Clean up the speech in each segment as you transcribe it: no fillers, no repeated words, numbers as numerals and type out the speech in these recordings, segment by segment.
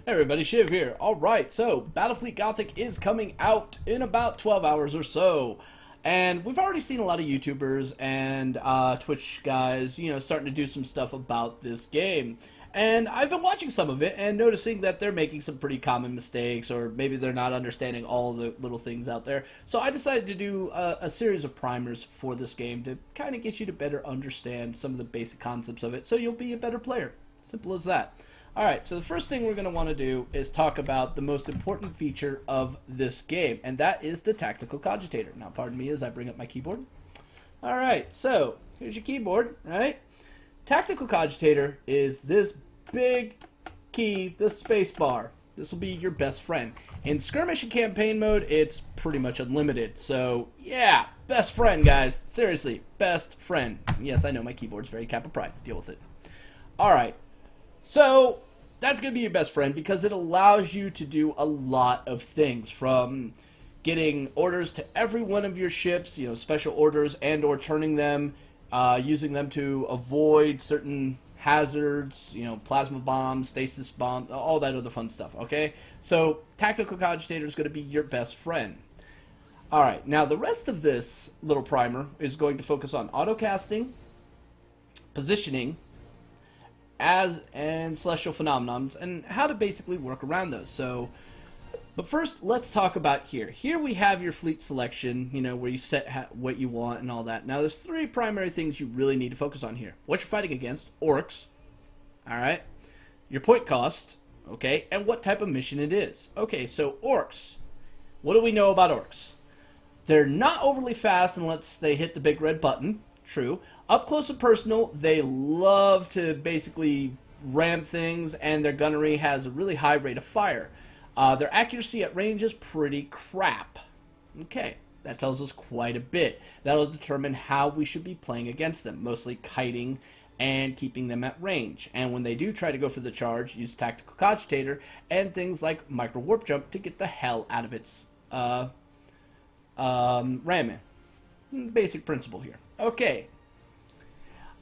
Hey everybody, Shiv here. Alright, so Battlefleet Gothic is coming out in about 12 hours or so. And we've already seen a lot of YouTubers and Twitch guys, starting to do some stuff about this game. And I've been watching some of it and noticing that they're making some pretty common mistakes, or maybe they're not understanding all the little things out there. So I decided to do a series of primers for this game to kind of get you to better understand some of the basic concepts of it, so you'll be a better player. Simple as that. Alright, so the first thing we're going to want to do is talk about the most important feature of this game, and that is the tactical cogitator. Now, pardon me as I bring up my keyboard. Alright, so here's your keyboard, right? Tactical cogitator is this big key, the space bar. This will be your best friend. In skirmish and campaign mode, it's pretty much unlimited. So, yeah, best friend, guys. Seriously, best friend. Yes, I know my keyboard's very Kappa Pride. Deal with it. Alright, so that's going to be your best friend because it allows you to do a lot of things, from getting orders to every one of your ships, special orders, and or turning them, using them to avoid certain hazards, plasma bombs, stasis bombs, all that other fun stuff, okay? So tactical cogitator is going to be your best friend. Alright, now the rest of this little primer is going to focus on autocasting, positioning, and celestial phenomenons, and how to basically work around those. So, but first, let's talk about here. Here we have your fleet selection, where you set what you want and all that. Now, there's three primary things you really need to focus on here. What you're fighting against, orcs, alright, your point cost, okay, and what type of mission it is. Okay, so orcs. What do we know about orcs? They're not overly fast unless they hit the big red button. True. Up close and personal, they love to basically ram things, and their gunnery has a really high rate of fire. Their accuracy at range is pretty crap. Okay, that tells us quite a bit. That'll determine how we should be playing against them, mostly kiting and keeping them at range. And when they do try to go for the charge, use tactical cogitator and things like micro warp jump to get the hell out of its ramming. Basic principle here. Okay.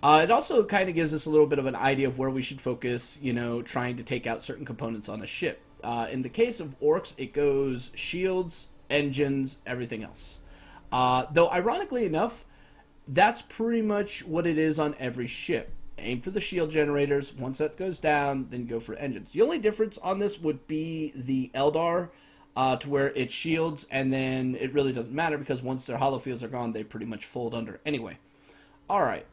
It also kind of gives us a little bit of an idea of where we should focus, trying to take out certain components on a ship. In the case of orcs, it goes shields, engines, everything else. Though, ironically enough, that's pretty much what it is on every ship. Aim for the shield generators. Once that goes down, then go for engines. The only difference on this would be the Eldar, to where it shields, and then it really doesn't matter because once their hollow fields are gone, they pretty much fold under anyway. Alright,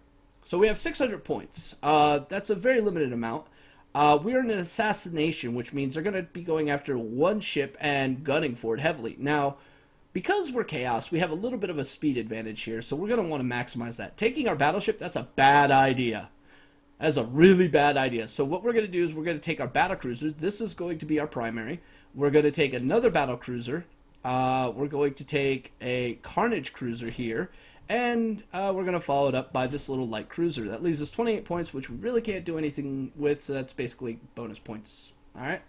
so we have 600 points. That's a very limited amount. We're in an assassination, which means they're going to be going after one ship and gunning for it heavily. Now, because we're chaos, we have a little bit of a speed advantage here, so we're going to want to maximize that. Taking our battleship, that's a bad idea. That's a really bad idea. So what we're going to do is we're going to take our battlecruiser. This is going to be our primary. We're going to take another battlecruiser. We're going to take a carnage cruiser here. And we're going to follow it up by this little light cruiser. That leaves us 28 points, which we really can't do anything with, so that's basically bonus points. Alright?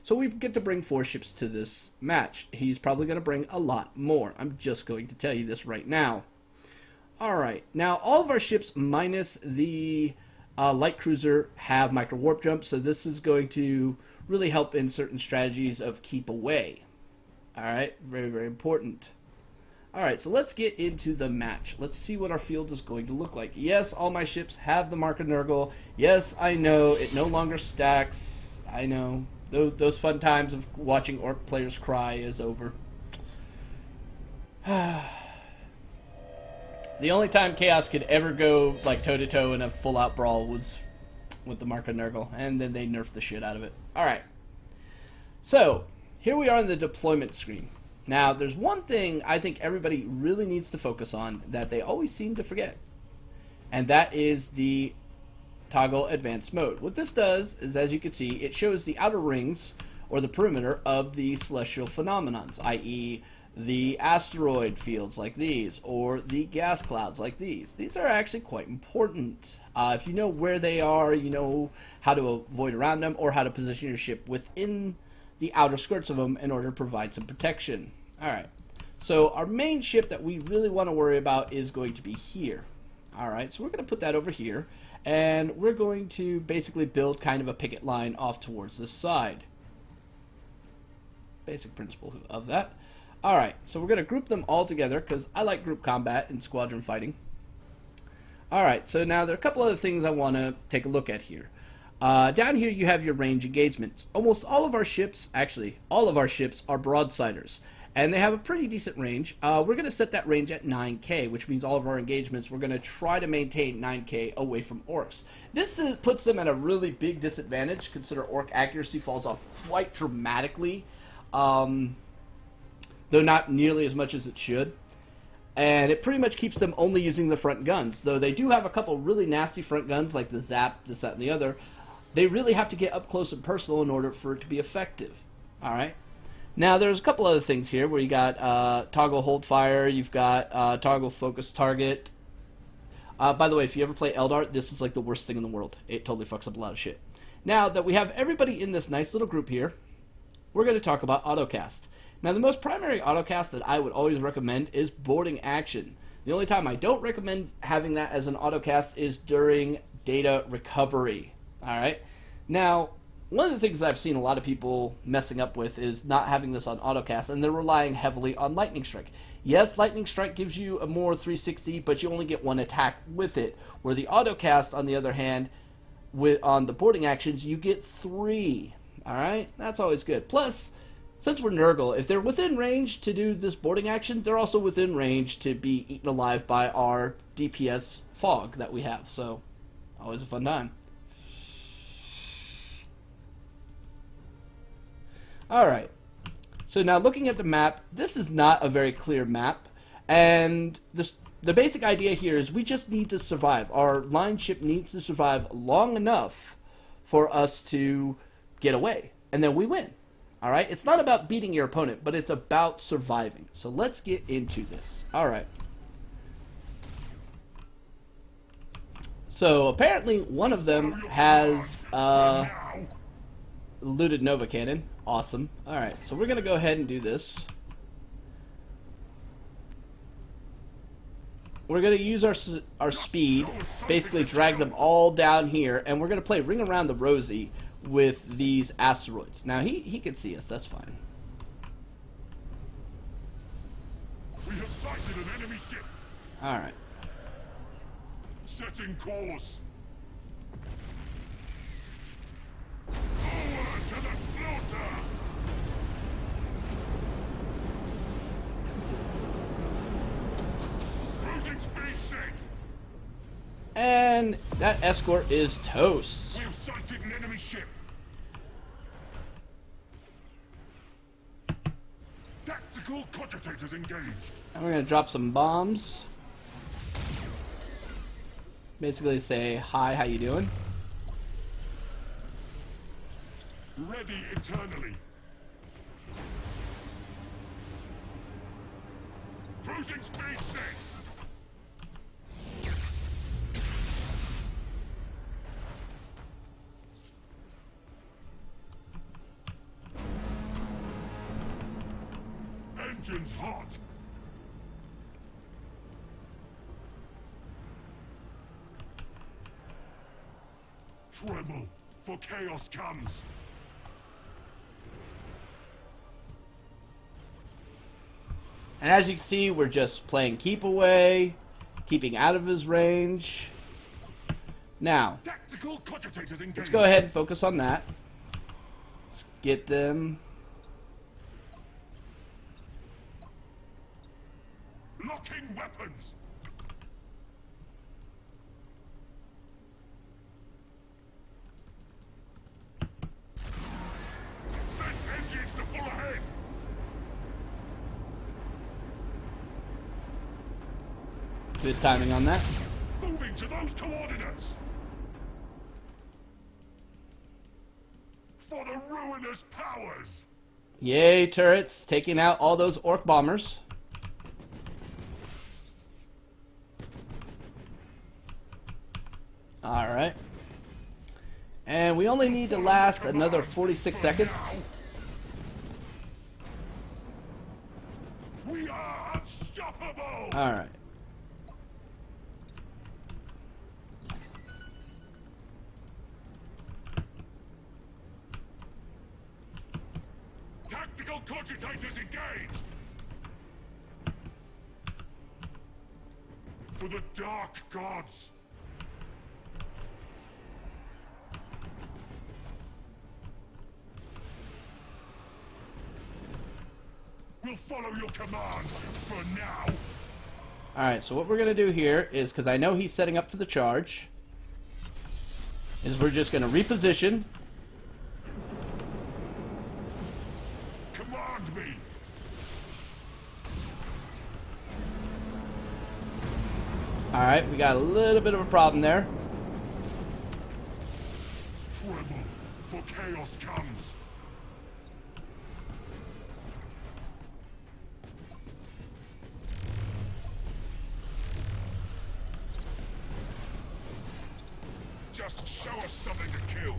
So we get to bring 4 ships to this match. He's probably going to bring a lot more. I'm just going to tell you this right now. Alright, now all of our ships minus the light cruiser have micro warp jump, so this is going to really help in certain strategies of keep away. Alright, very, very important. Alright, so let's get into the match. Let's see what our field is going to look like. Yes, all my ships have the Mark of Nurgle. Yes, I know, it no longer stacks. I know. Those fun times of watching orc players cry is over. The only time Chaos could ever go like toe-to-toe in a full-out brawl was with the Mark of Nurgle, and then they nerfed the shit out of it. Alright, so here we are on the deployment screen. Now, there's one thing I think everybody really needs to focus on that they always seem to forget, and that is the toggle advanced mode. What this does is, as you can see, it shows the outer rings, or the perimeter, of the celestial phenomenons, i.e. the asteroid fields like these, or the gas clouds like these. These are actually quite important. If you know where they are, you know how to avoid around them, or how to position your ship within the outer skirts of them in order to provide some protection. Alright, so our main ship that we really want to worry about is going to be here. Alright, so we're going to put that over here, and we're going to basically build kind of a picket line off towards this side. basic principle of that. Alright, so we're going to group them all together because I like group combat and squadron fighting. Alright, so now there are a couple other things I want to take a look at here. Down here you have your range engagements. Almost all of our ships, actually, all of our ships are broadsiders. And they have a pretty decent range. We're going to set that range at 9K, which means all of our engagements, we're going to try to maintain 9K away from orcs. This puts them at a really big disadvantage. Consider orc accuracy falls off quite dramatically, though not nearly as much as it should. And it pretty much keeps them only using the front guns. Though they do have a couple really nasty front guns, like the Zap, this, that, and the other. They really have to get up close and personal in order for it to be effective. Alright? Now, there's a couple other things here where you got toggle hold fire, you've got toggle focus target. By the way, if you ever play Eldar, this is like the worst thing in the world. It totally fucks up a lot of shit. Now that we have everybody in this nice little group here, we're going to talk about autocast. Now, the most primary autocast that I would always recommend is boarding action. The only time I don't recommend having that as an autocast is during data recovery. Alright? Now, one of the things I've seen a lot of people messing up with is not having this on autocast, and they're relying heavily on Lightning Strike. Yes, Lightning Strike gives you a more 360, but you only get one attack with it. Where the autocast, on the other hand, on the boarding actions, you get 3. Alright? That's always good. Plus, since we're Nurgle, if they're within range to do this boarding action, they're also within range to be eaten alive by our DPS fog that we have. So, always a fun time. Alright, so now looking at the map, this is not a very clear map, and the basic idea here is we just need to survive. Our line ship needs to survive long enough for us to get away, and then we win. Alright, it's not about beating your opponent, but it's about surviving. So let's get into this. Alright. So apparently one of them has looted Nova Cannon. Awesome. Alright, so we're going to go ahead and do this. We're going to use our speed, basically drag them all down here, and we're going to play Ring Around the Rosie with these asteroids. Now, he can see us, that's fine. We have sighted an enemy ship. Alright. Setting course. Forward to the slaughter! Cruising speed set! And that escort is toast. We have sighted an enemy ship! Tactical cogitators engaged! And we're going to drop some bombs. Basically say, hi, how you doing? Ready internally. Cruising speed set. Engines hot. Tremble, for chaos comes. And as you can see, we're just playing keep away, keeping out of his range. Now, Tactical cogitators engaged. let's go ahead and focus on that. Let's get them. Locking weapons. Set engines to full ahead. Good timing on that. Moving to those coordinates. For the ruinous powers. Yay, turrets, taking out all those orc bombers. Alright. And we only need to last another 46 seconds. We are unstoppable. Alright. Tactical Tactical cogitators engaged! For the dark gods! We'll follow your command for now. Alright, so what we're going to do here is, because I know he's setting up for the charge, is we're just going to reposition. Command me! Alright, we got a little bit of a problem there. Tremble, for chaos comes. Just show us something to kill.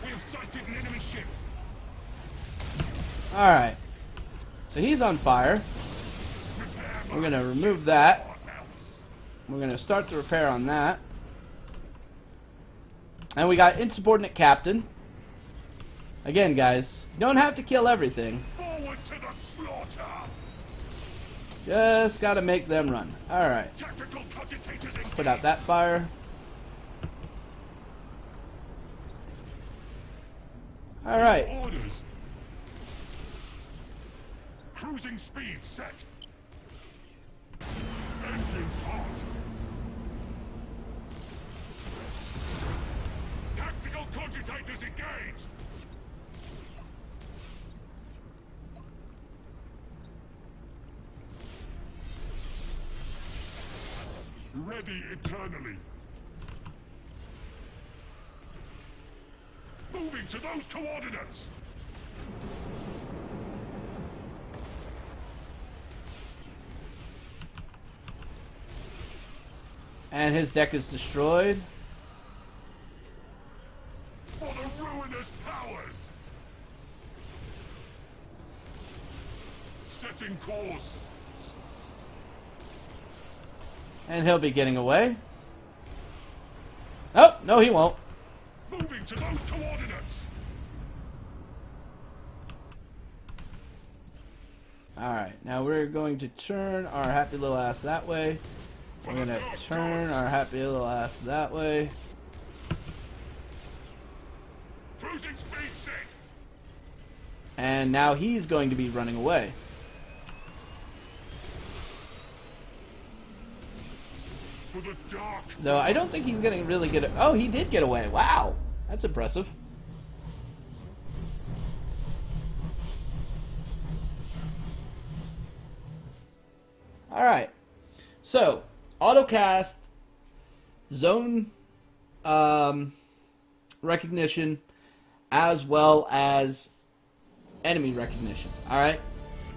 We have sighted an enemy ship. Alright. So he's on fire. We're going to remove that. We're going to start the repair on that. And we got insubordinate captain. Again, guys, you don't have to kill everything. Forward to the slaughter. Just got to make them run. Alright. Tactical cogitators engaged. Put out that fire. Alright. Orders. Cruising speed set. Engines hot. Tactical cogitators engaged. Ready eternally. Moving to those coordinates. And his deck is destroyed. For the ruinous powers. Setting course. And he'll be getting away. Oh, no he won't. Moving to those coordinates. Alright, now we're going to turn our happy little ass that way. We're going to turn our happy little ass that way. Cruising speed set. And now he's going to be running away. For the dark. Though I don't think he's going to really get... Oh, he did get away. Wow. That's impressive. Alright. So, autocast, zone recognition, as well as enemy recognition. Alright?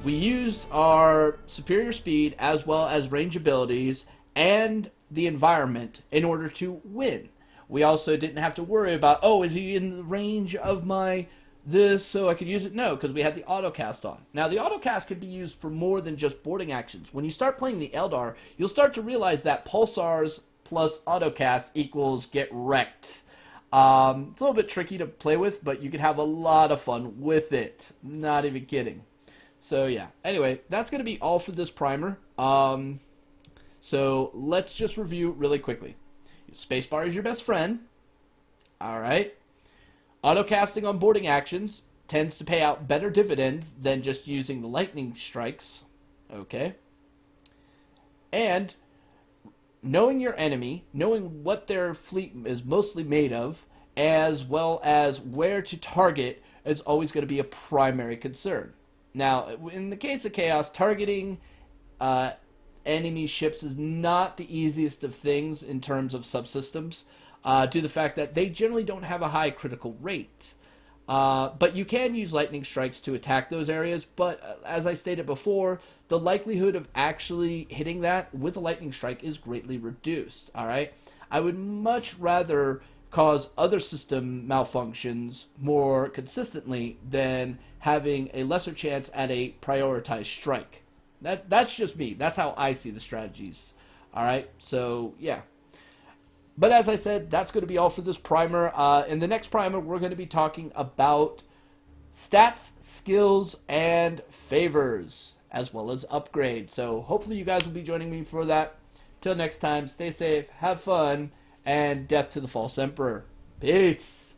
We used our superior speed as well as range abilities and the environment in order to win. We also didn't have to worry about, oh, is he in the range of my this so I could use it? No, because we had the autocast on. Now, the autocast can be used for more than just boarding actions. When you start playing the Eldar, you'll start to realize that pulsars plus autocast equals get wrecked. It's a little bit tricky to play with, but you can have a lot of fun with it. Not even kidding. So, yeah. Anyway, that's going to be all for this primer. So, let's just review really quickly. Spacebar is your best friend. Alright. Autocasting on boarding actions tends to pay out better dividends than just using the lightning strikes. Okay. And knowing your enemy, knowing what their fleet is mostly made of, as well as where to target, is always going to be a primary concern. Now, in the case of Chaos, targeting enemy ships is not the easiest of things in terms of subsystems, due to the fact that they generally don't have a high critical rate. But you can use lightning strikes to attack those areas, but as I stated before, the likelihood of actually hitting that with a lightning strike is greatly reduced, alright? I would much rather cause other system malfunctions more consistently than having a lesser chance at a prioritized strike. That's just me. That's how I see the strategies. All right, so yeah. But as I said, that's going to be all for this primer. In the next primer, we're going to be talking about stats, skills, and favors, as well as upgrades. So hopefully you guys will be joining me for that. Till next time, stay safe, have fun, and death to the false emperor. Peace.